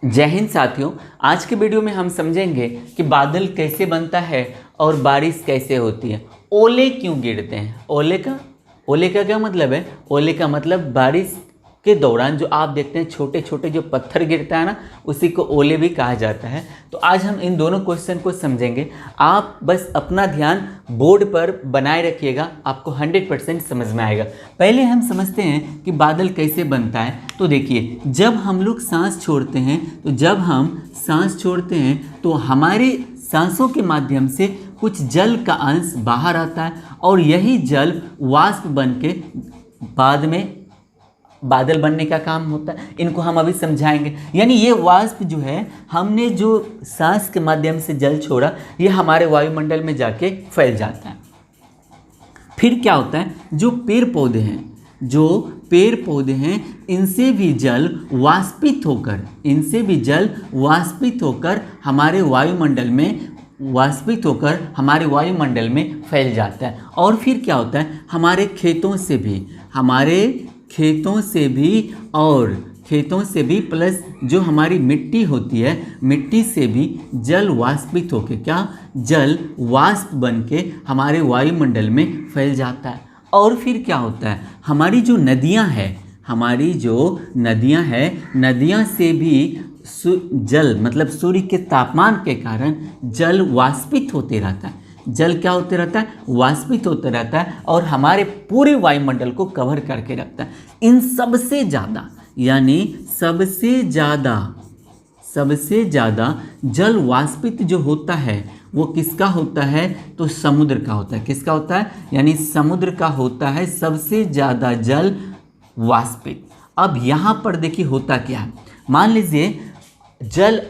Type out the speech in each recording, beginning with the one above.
जय हिंद साथियों। आज के वीडियो में हम समझेंगे कि बादल कैसे बनता है और बारिश कैसे होती है। ओले क्यों गिरते हैं। ओले का क्या मतलब है। ओले का मतलब बारिश के दौरान जो आप देखते हैं छोटे छोटे जो पत्थर गिरता है ना, उसी को ओले भी कहा जाता है। तो आज हम इन दोनों क्वेश्चन को समझेंगे। आप बस अपना ध्यान बोर्ड पर बनाए रखिएगा, आपको 100% समझ में आएगा। पहले हम समझते हैं कि बादल कैसे बनता है। तो देखिए, जब हम लोग सांस छोड़ते हैं तो हमारे सांसों के माध्यम से कुछ जल का अंश बाहर आता है और यही जल वाष्प बन के बाद में बादल बनने का काम होता है। इनको हम अभी समझाएंगे। यानी ये वाष्प जो है, हमने जो सांस के माध्यम से जल छोड़ा, ये हमारे वायुमंडल में जाके फैल जाता है। फिर क्या होता है, जो पेड़ पौधे हैं इनसे भी जल वाष्पित होकर हमारे वायुमंडल में फैल जाता है। और फिर क्या होता है, हमारे खेतों से भी प्लस जो हमारी मिट्टी होती है, मिट्टी से भी जल वाष्पित होकर जल वाष्प बन के हमारे वायुमंडल में फैल जाता है। और फिर क्या होता है, हमारी जो नदियां हैं, नदियां से भी जल मतलब सूर्य के तापमान के कारण जल वाष्पित होते रहता है। जल क्या होते रहता है, वाष्पित होते रहता है और हमारे पूरे वायुमंडल को कवर करके रखता है। इन सबसे ज़्यादा जल वाष्पित जो होता है वो किसका होता है, तो समुद्र का होता है। किसका होता है, यानी समुद्र का होता है सबसे ज़्यादा जल वाष्पित। अब यहाँ पर देखिए होता क्या है। मान लीजिए जल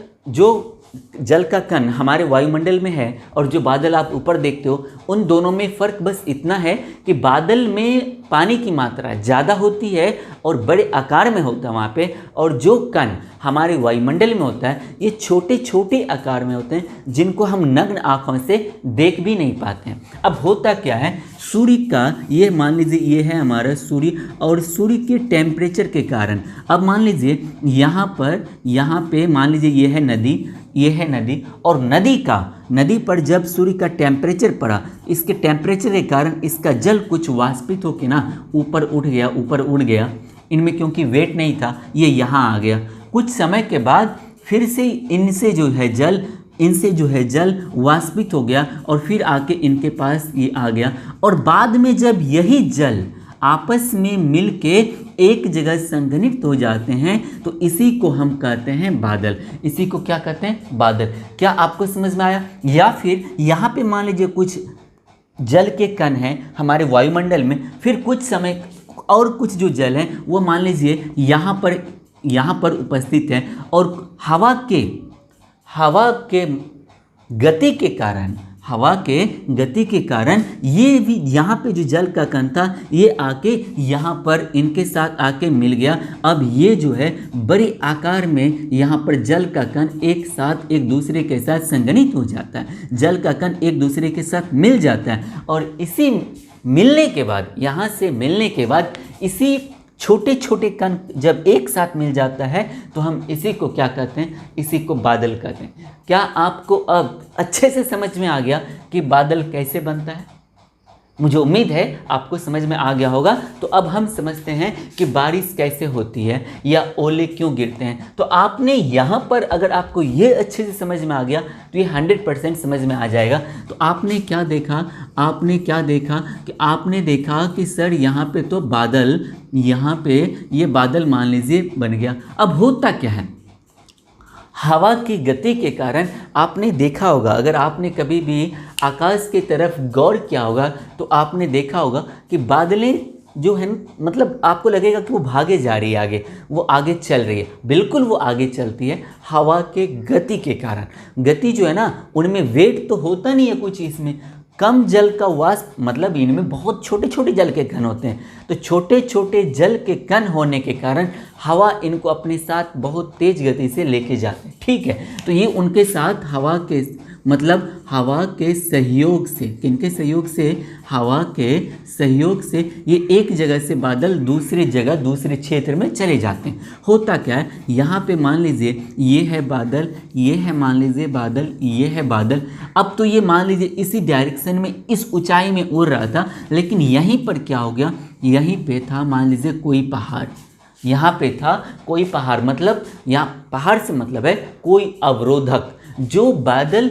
का कण हमारे वायुमंडल में है और जो बादल आप ऊपर देखते हो, उन दोनों में फ़र्क बस इतना है कि बादल में पानी की मात्रा ज़्यादा होती है और बड़े आकार में होता है वहाँ पे, और जो कण हमारे वायुमंडल में होता है ये छोटे छोटे आकार में होते हैं, जिनको हम नग्न आँखों से देख भी नहीं पाते हैं। अब होता क्या है, सूर्य का ये मान लीजिए ये है हमारा सूर्य, और सूर्य के टेम्परेचर के कारण, अब मान लीजिए यहाँ पे मान लीजिए ये है नदी, और नदी पर जब सूर्य का टेम्परेचर पड़ा, इसके टेम्परेचर के कारण इसका जल कुछ वाष्पित होकर ना ऊपर उड़ गया। इनमें क्योंकि वेट नहीं था, ये यहाँ आ गया। कुछ समय के बाद फिर से इनसे जो है जल वाष्पित हो गया और फिर आके इनके पास ये आ गया। और बाद में जब यही जल आपस में मिलके एक जगह संघनित हो जाते हैं तो इसी को हम कहते हैं बादल। इसी को क्या कहते हैं, बादल। क्या आपको समझ में आया। या फिर यहाँ पे मान लीजिए कुछ जल के कण हैं हमारे वायुमंडल में, फिर कुछ समय और कुछ जो जल हैं वो मान लीजिए यहाँ पर उपस्थित हैं, और हवा के गति के कारण ये भी यहाँ पे जो जल का कण था ये आके यहाँ पर इनके साथ आके मिल गया। अब ये जो है बड़े आकार में यहाँ पर जल का कण एक साथ एक दूसरे के साथ संघनित हो जाता है, जल का कण एक दूसरे के साथ मिल जाता है। और इसी मिलने के बाद इसी छोटे छोटे कण जब एक साथ मिल जाता है तो हम इसी को क्या कहते हैं, इसी को बादल कहते हैं। क्या आपको अब अच्छे से समझ में आ गया कि बादल कैसे बनता है। मुझे उम्मीद है आपको समझ में आ गया होगा। तो अब हम समझते हैं कि बारिश कैसे होती है या ओले क्यों गिरते हैं। तो आपने यहाँ पर अगर आपको ये अच्छे से समझ में आ गया तो ये 100% समझ में आ जाएगा। तो आपने क्या देखा कि सर यहाँ पे तो बादल, यहाँ पे ये बादल मान लीजिए बन गया। अब होता क्या है, हवा की गति के कारण आपने देखा होगा, अगर आपने कभी भी आकाश की तरफ गौर किया होगा तो आपने देखा होगा कि बादलें जो है मतलब आपको लगेगा कि वो भागे जा रही है, वो आगे चल रही है। बिल्कुल वो आगे चलती है हवा के गति के कारण। गति जो है ना, उनमें वेट तो होता नहीं है कुछ, इसमें कम जल का वाष्प, मतलब इनमें बहुत छोटे छोटे जल के कण होते हैं। तो छोटे छोटे जल के कण होने के कारण हवा इनको अपने साथ बहुत तेज गति से लेके जाते हैं। ठीक है, तो ये उनके साथ हवा के मतलब हवा के सहयोग से, किनके सहयोग से? हवा के सहयोग से ये एक जगह से बादल दूसरी जगह, दूसरे क्षेत्र में चले जाते हैं। होता क्या है, यहाँ पे मान लीजिए ये है बादल, ये है मान लीजिए बादल, ये है बादल। अब तो ये मान लीजिए इसी डायरेक्शन में, इस ऊंचाई में उड़ रहा था, लेकिन यहीं पर क्या हो गया, यहीं पे था मान लीजिए कोई पहाड़, यहाँ पे था कोई पहाड़, मतलब यहाँ पहाड़ से मतलब है कोई अवरोधक। जो बादल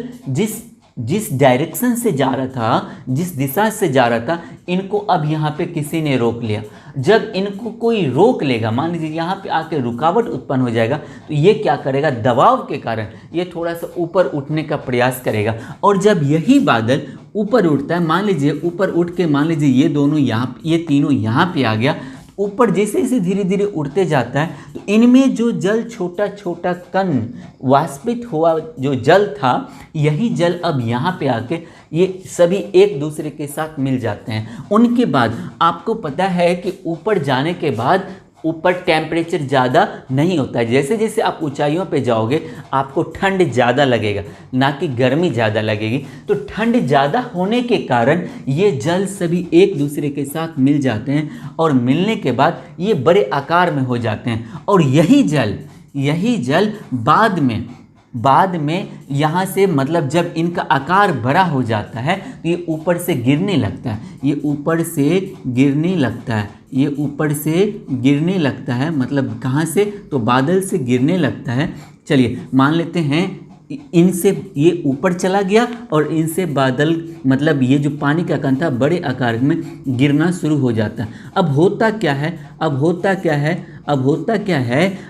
जिस डायरेक्शन से जा रहा था, जिस दिशा से जा रहा था, इनको अब यहाँ पे किसी ने रोक लिया। जब इनको कोई रोक लेगा, मान लीजिए यहाँ पे आके रुकावट उत्पन्न हो जाएगा, तो ये क्या करेगा, दबाव के कारण ये थोड़ा सा ऊपर उठने का प्रयास करेगा। और जब यही बादल ऊपर उठता है, मान लीजिए ऊपर उठ के मान लीजिए ये दोनों यहाँ, ये तीनों यहाँ पे आ गया, ऊपर जैसे जैसे धीरे धीरे उड़ते जाता है, तो इनमें जो जल छोटा छोटा कण वाष्पित हुआ जो जल था, यही जल अब यहाँ पे आके ये सभी एक दूसरे के साथ मिल जाते हैं। उनके बाद आपको पता है कि ऊपर जाने के बाद ऊपर टेम्परेचर ज़्यादा नहीं होता है। जैसे जैसे आप ऊंचाइयों पे जाओगे आपको ठंड ज़्यादा लगेगा, ना कि गर्मी ज़्यादा लगेगी। तो ठंड ज़्यादा होने के कारण ये जल सभी एक दूसरे के साथ मिल जाते हैं, और मिलने के बाद ये बड़े आकार में हो जाते हैं। और यही जल बाद में यहाँ से, मतलब जब इनका आकार बड़ा हो जाता है तो ये ऊपर से गिरने लगता है, ये ऊपर से गिरने लगता है, ये ऊपर से गिरने लगता है। मतलब कहाँ से, तो बादल से गिरने लगता है। चलिए मान लेते हैं इनसे ये ऊपर चला गया और इनसे बादल, मतलब ये जो पानी का कण था, बड़े आकार में गिरना शुरू हो जाता है। अब होता क्या है,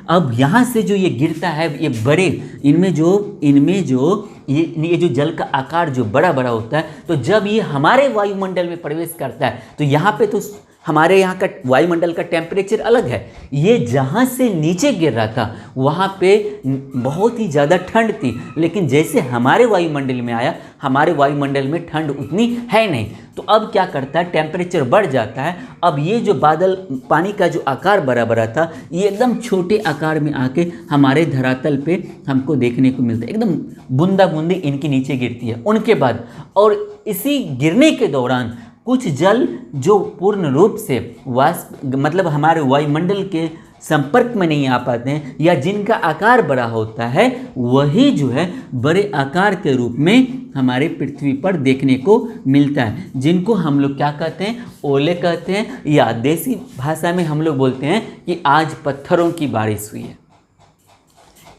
अब यहाँ से जो ये गिरता है, ये बड़े, इनमें जो ये जो जल का आकार जो बड़ा बड़ा होता है, तो जब ये हमारे वायुमंडल में प्रवेश करता है, तो यहाँ पे तो हमारे यहाँ का वायुमंडल का टेम्परेचर अलग है। ये जहाँ से नीचे गिर रहा था वहाँ पे बहुत ही ज़्यादा ठंड थी, लेकिन जैसे हमारे वायुमंडल में आया, हमारे वायुमंडल में ठंड उतनी है नहीं। तो अब क्या करता है, टेम्परेचर बढ़ जाता है। अब ये जो बादल, पानी का जो आकार बड़ा बड़ा था, ये एकदम छोटे आकार में आके हमारे धरातल पे हमको देखने को मिलता है। एकदम बूंदा बूंदी इनके नीचे गिरती है। उनके बाद, और इसी गिरने के दौरान कुछ जल जो पूर्ण रूप से मतलब हमारे वायुमंडल के संपर्क में नहीं आ पाते हैं, या जिनका आकार बड़ा होता है, वही जो है बड़े आकार के रूप में हमारे पृथ्वी पर देखने को मिलता है, जिनको हम लोग क्या कहते हैं, ओले कहते हैं, या देसी भाषा में हम लोग बोलते हैं कि आज पत्थरों की बारिश हुई है।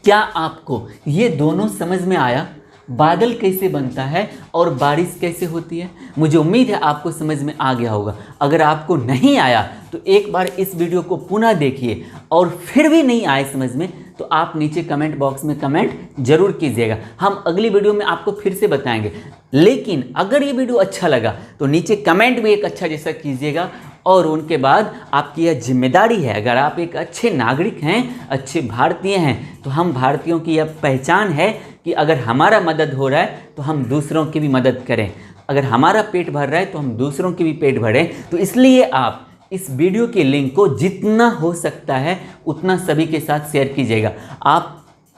क्या आपको ये दोनों समझ में आया? बादल कैसे बनता है और बारिश कैसे होती है? मुझे उम्मीद है आपको समझ में आ गया होगा। अगर आपको नहीं आया तो एक बार इस वीडियो को पुनः देखिए, और फिर भी नहीं आए समझ में तो आप नीचे कमेंट बॉक्स में कमेंट जरूर कीजिएगा। हम अगली वीडियो में आपको फिर से बताएंगे। लेकिन अगर ये वीडियो अच्छा लगा तो नीचे कमेंट भी एक अच्छा जैसा कीजिएगा, और उनके बाद आपकी यह जिम्मेदारी है, अगर आप एक अच्छे नागरिक हैं, अच्छे भारतीय हैं, तो हम भारतीयों की यह पहचान है कि अगर हमारा मदद हो रहा है तो हम दूसरों की भी मदद करें, अगर हमारा पेट भर रहा है तो हम दूसरों की भी पेट भरें। तो इसलिए आप इस वीडियो के लिंक को जितना हो सकता है उतना सभी के साथ शेयर कीजिएगा।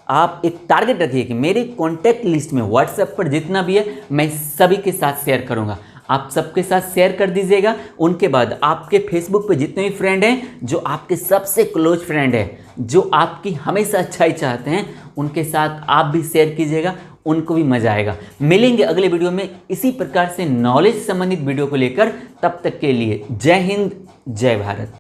आप एक टारगेट रखिए कि मेरे कॉन्टैक्ट लिस्ट में व्हाट्सएप पर जितना भी है मैं सभी के साथ शेयर करूँगा। आप सबके साथ शेयर कर दीजिएगा। उनके बाद आपके फेसबुक पे जितने भी फ्रेंड हैं, जो आपके सबसे क्लोज फ्रेंड हैं, जो आपकी हमेशा अच्छाई चाहते हैं, उनके साथ आप भी शेयर कीजिएगा, उनको भी मजा आएगा। मिलेंगे अगले वीडियो में इसी प्रकार से नॉलेज संबंधित वीडियो को लेकर। तब तक के लिए जय हिंद, जय भारत।